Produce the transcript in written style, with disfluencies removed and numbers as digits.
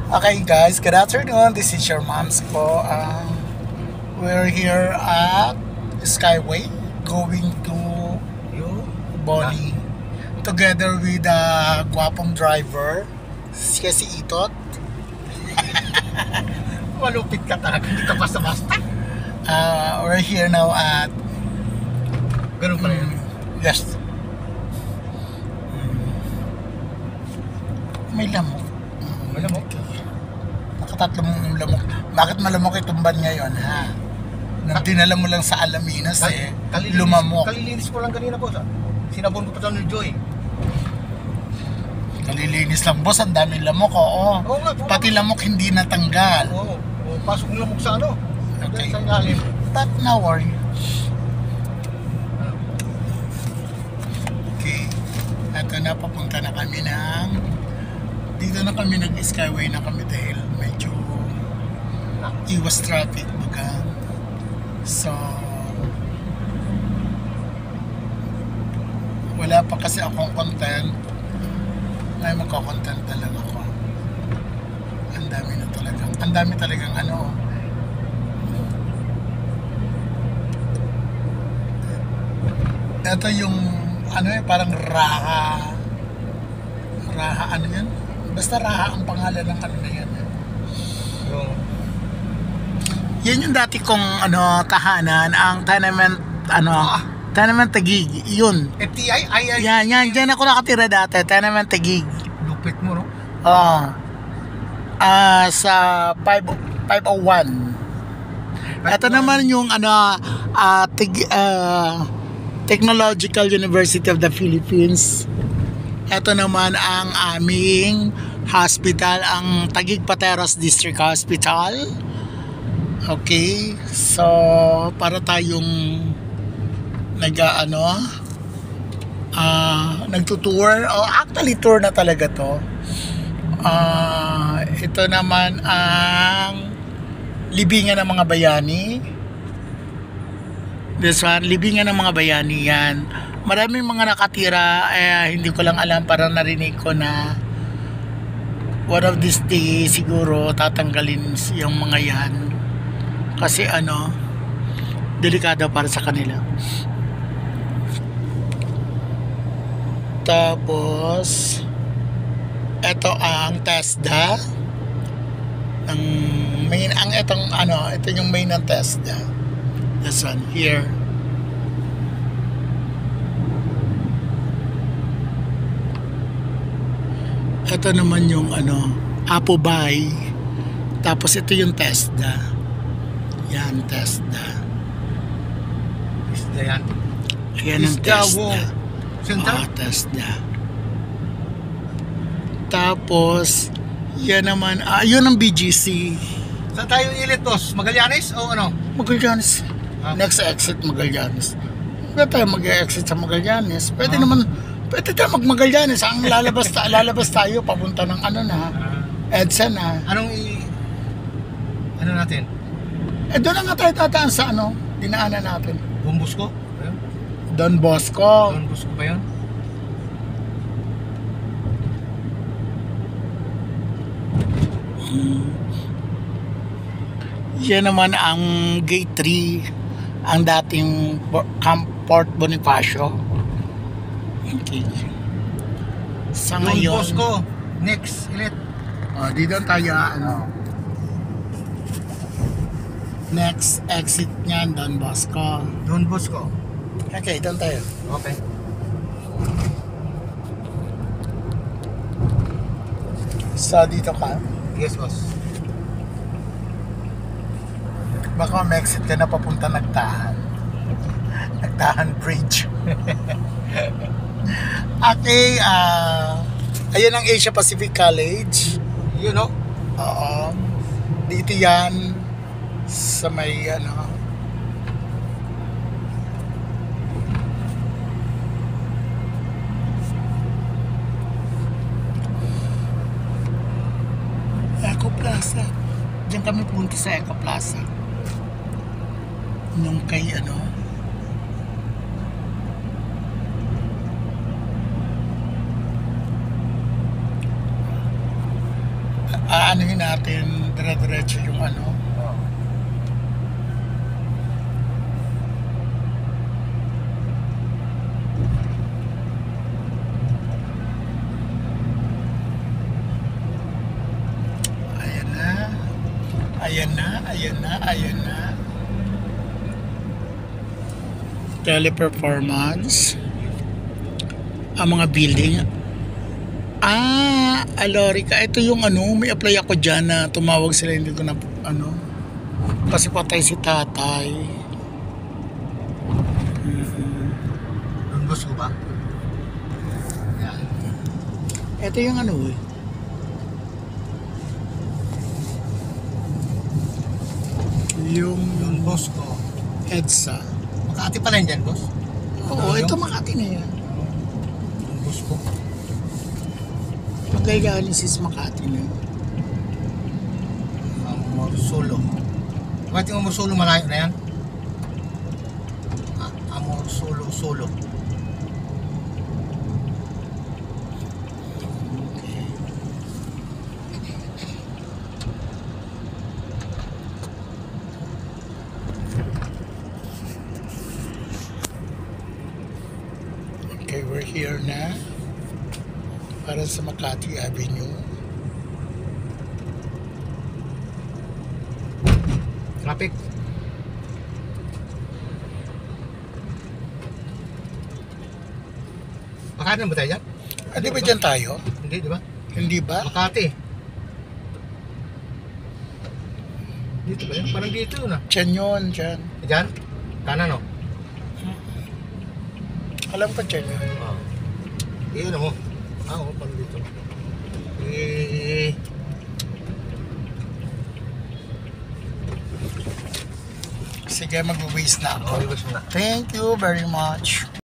Okay guys, good afternoon. This is your mom's po. We're here at Skyway going to Bonnie together with a gwapong driver. Siya si Itot. Malupit ka talaga, hindi ka basta-basta. We're here now at Ganun pala yun. yes. May lamok. May lamok? Nakatatlong lamok. Bakit malamok itong ban ngayon, ha? Nang dinala mo lang sa Alaminos, lumamok. Kalilinis ko lang kanina, boss. Sinabon ko pa ito ni Joy. Kalilinis lang, boss. Ang daming lamok, oo. Oo nga, Pati lamok hindi natanggal. Oo. Pasok ng lamok sa ano. Okay. Sa ilalim. But no worry. Okay. Ito na, papunta na kami ng... Dito na kami nag-skyway na kami dahil medyo iwas traffic baga. So wala pa kasi akong content. May magko-content talaga ako. Ang dami talagang ano. Ito yung ano parang Raha ano yan? Basta Raha ang pangalan ng ano na yan. Yan yung dati kong ano tahanan, ang tenement tenement Taguig, yun. FTI? Yan, dyan ako nakatira dati, tenement Taguig. Lupit mo, no? Oo. Sa 501. Ito naman yung ano Technological University of the Philippines. Ito naman ang aming hospital, ang Taguig Pateros District Hospital. Okay, so para tayong nagtutour, actually tour na talaga to. Ito naman ang libingan ng mga bayani. This one, libingan ng mga bayani yan. Maraming mga nakatira, hindi ko lang alam, parang narinig ko na one of these days siguro tatanggalin yung mga yan kasi ano, delikado para sa kanila. Tapos ito ang TESDA ang main, ito yung main ng TESDA. This one here. Ito naman yung Apo Bay. Tapos ito yung TESDA. Yan, TESDA. TESDA yan. Yan ang TESDA. Center? TESDA. Tapos yan naman, yun ang BGC. Saan tayo ilit, boss? Magallanes o ano? Magallanes. Next exit Magallanes. Pwede tayo mag-exit sa Magallanes. Pwede naman, pwede tayo mag-Magallanes. Ang lalabas tayo papunta ng EDSA na. Ano natin? Doon na nga tayo tataan sa dinaanan natin. Don Bosco? Don Bosco. Don Bosco ba yun? Yan naman ang Gate 3, ang dating Camp Port Bonifacio. Okay. Sa Don ngayon, Bosco. Next, ilit. dito tayo next exit niyan, Don Bosco. Don Bosco. Okay, doon tayo. Okay. So dito ka. Yes, boss. Baka ma-exit ka na papunta Nagtahan. Nagtahan Bridge. Okay, ayan ang Asia Pacific College. You know? Oo. Dito yan sa may Eco Plaza. Diyan kami punta sa Eco Plaza. Nung kay Aanuhin natin dire-diretso yung ano. Oo. Ayan na. Ayan na, ayan na, ayan na. Teleperformance. Ang mga building. Alorica. Ito yung ano, may apply ako dyan na tumawag sila, hindi ko na ano. Kasi patay si tatay. Don Bosco ba? Yan. Ito yung ano eh. Yung Don Bosco. EDSA. Makati pala yun dyan, boss? Oo, ito Makati na yan. Don Bosco. Mag-dialysis Makati na yan. Amorsolo. Bakit yung Amorsolo malayo na yan? Amorsolo, solo. Okay, we're here na. Para sa Makati Avenue. Traffic. Makati na ba tayo dyan? Di ba dyan tayo? Hindi, di ba? Hindi ba? Makati. Dito ba yan? Parang dito na. Dyan yun, dyan. Dyan? Kanan, no? Alam ko dyan yun. Oo. Iyon mo. Oo, parang dito. Sige, mag-waste na ako. Okay, boss mo na. Thank you very much.